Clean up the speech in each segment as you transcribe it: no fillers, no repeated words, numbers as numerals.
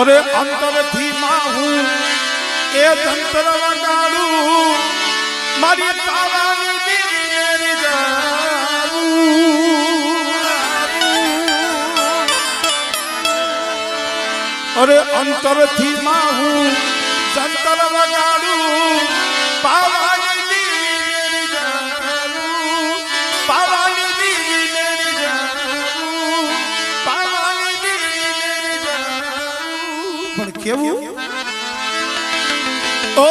અરે અંતરથી માહું એ જંતર વગાડું મારી તારાની દીવીને રીઝાવું અરે અંતરથી માહું જંતર વગાડું પાવાની દીવીને રીઝાવું પાવાની દીવીને રીઝાવું પાવાની દીવીને રીઝાવું પણ કેવું ઓ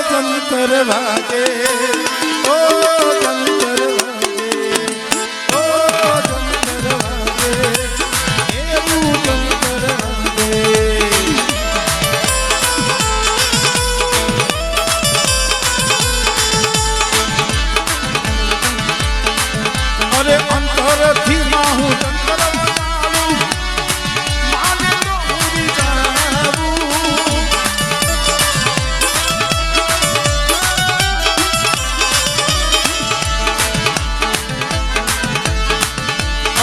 જંતર વાગે ઓ જંતર વાગે ઓ જંતર વાગે એવું જંતર વાગે અરે અંતરથી માહું જંતર વગાડું માને તો ઉડી જાવું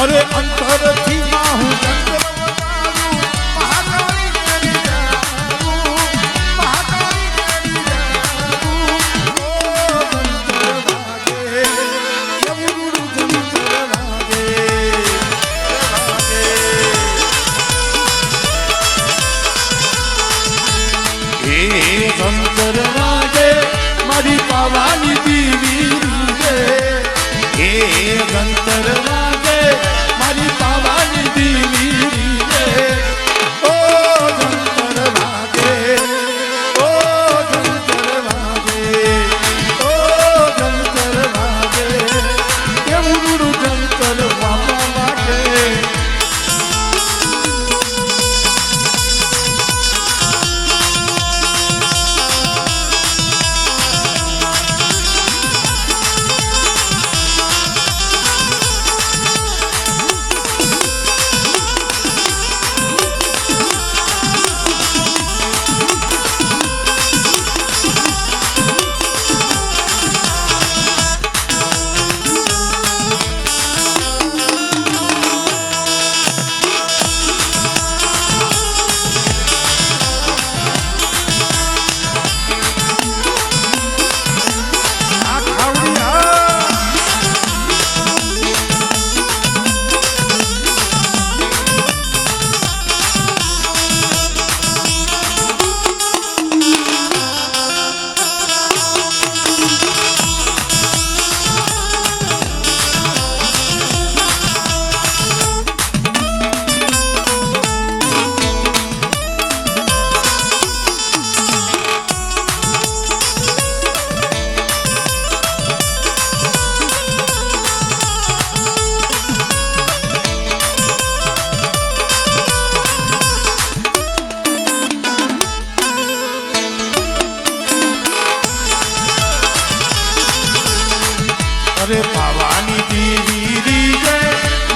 અરે અંતરથી માહું જંતર વગાડું મહાકાળી તેરી જાવું મહાકાળી તેરી જાવું ઓ જંતર વાગે એવું જંતર વાગે હે જંતર વાગે મારી પાવાની દીવી રે હે જંતર વાગે મારી પાવાની દીવી રે ઓ જંતર વાગે ઓ જંતર વાગે ઓ જંતર વાગે કેવું જંતર વાપા વાગે અરે પાવાની દીવી રીજે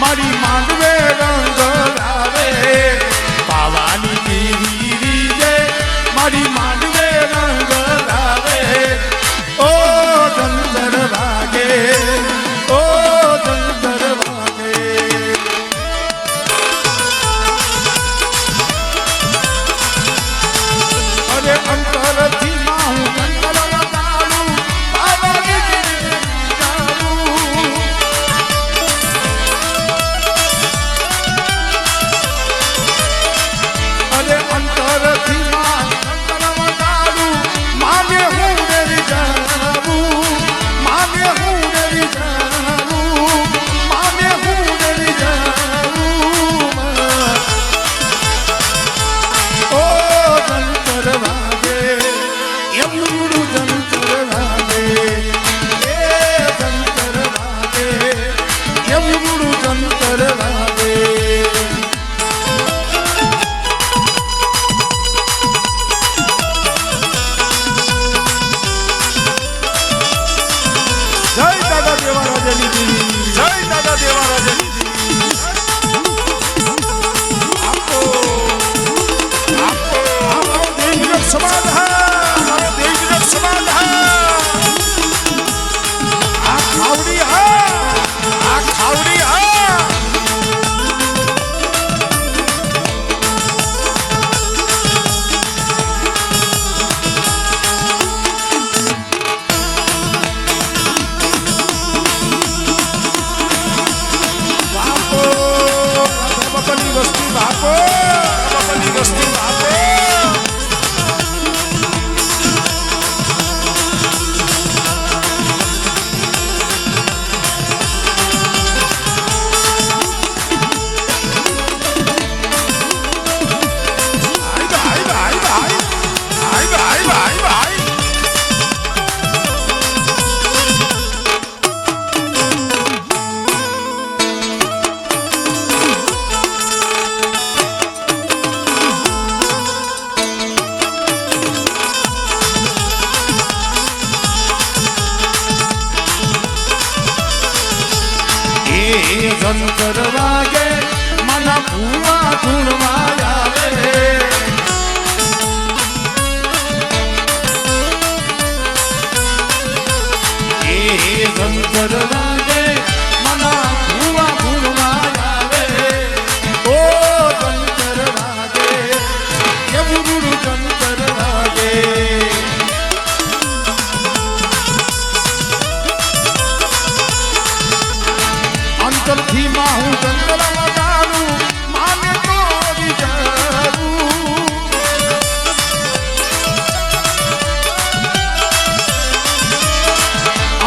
મારી માંડવે રંગ લાવે પાવાની દીવી રીજે મારી માંડવે રંગ લાવે ઓ જંતર વાગે ઓ જંતર વાગે અરે અંતરથી માહું જંતર વગાડું પાવાની દીવી જંતર વાગે મના ભૂવા ભૂલમાં આવે ઓ જંતર વાગે કેવું જંતર વાગે અંતરથી માં હું જંતર વગાડું માને તોડી જાઉં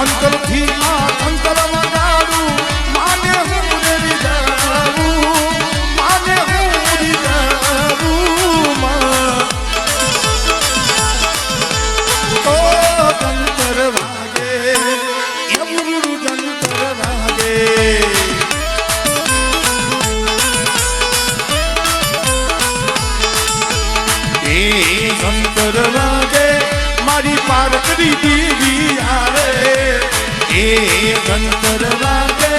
અંતરથી માં અંતર વગાડું માને હું રેડી જાઉં માને હું રેડી જાઉં ઓ જંતર વાગે એવું જંતર વાગે જંતર વાગે મારી પારકરી દેવી આવે એ જંતર વાગે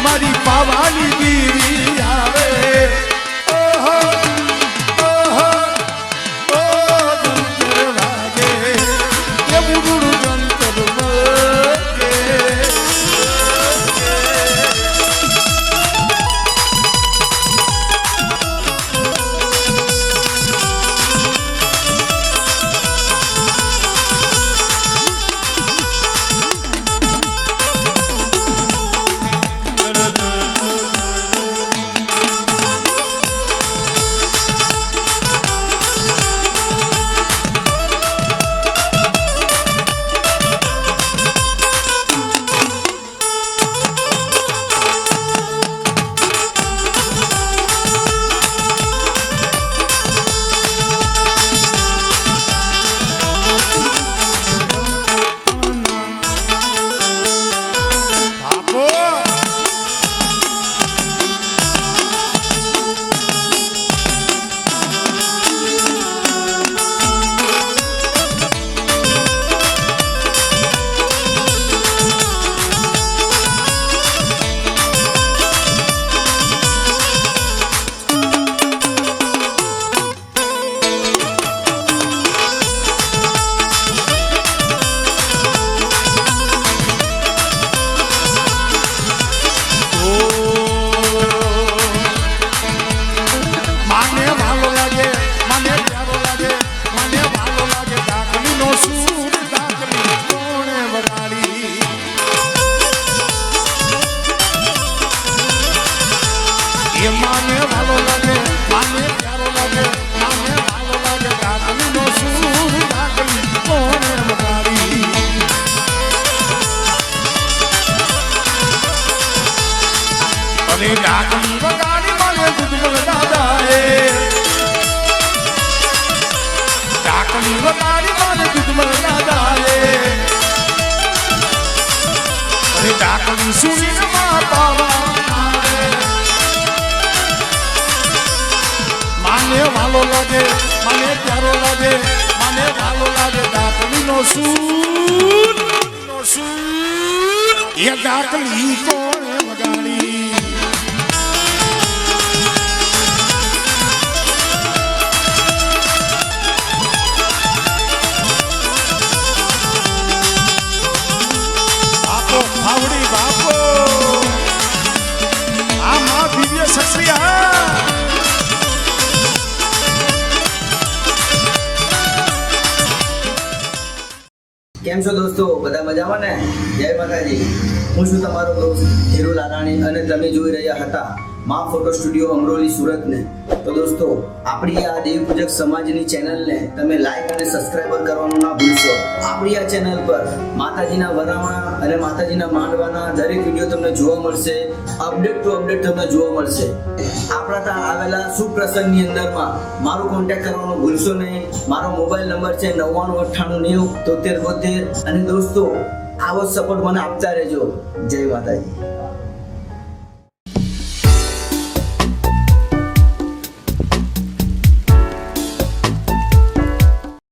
મારી પાવાની દેવી આવે ઓહો ઓહો ઓ જંતર વાગે એવું જંતર વાગે માને ભાલો લાગે માને પ્યારો લાગે માને ભાલો લાગે કાકલી નો સૂર કાકલી કોણે વગાડી અને કાકલી વગાડી માને દુધમલ દાદાએ કાકલી વગાડી માને દુધમલ દાદાએ અને કાકલી સુનીને માં પાવા મને ભાલો લાગે મને પ્યારો લાગે મને ભાલો લાગે કાકલી નો સૂર એ કાકલી કોણે વગાડી બાપો આવડી બાપો આ માં દિવ્ય સક્રિયા કેમ છો દોસ્તો, બધા મજામાં ને? જય માતાજી. હું છું તમારો દોસ્ત હીરો લારાણી અને તમે જોઈ રહ્યા હતા માં ફોટો સ્ટુડિયો અમરોલી સુરતને. તો દોસ્તો, આપણી આ દેવ પૂજક સમાજની ચેનલને તમે લાઈક અને સબસ્ક્રાઇબર કરવાનું ના ભૂલશો. આપણી આ ચેનલ પર માતાજીના વરાવણા અને માતાજીના માંડવાના દરેક વિડીયો તમને જોવા મળશે. અપડેટ ટુ અપડેટ તમને જોવા મળશે. આપણા ત્યાં આવેલા શુભ પ્રસંગની અંદરમાં મારો કોન્ટેક્ટ કરવાનો ભૂલશો નહીં. મારો મોબાઈલ નંબર છે 9998907372. અને દોસ્તો, આવો સપોર્ટ મને આપતા રહેજો. જય માતાજી.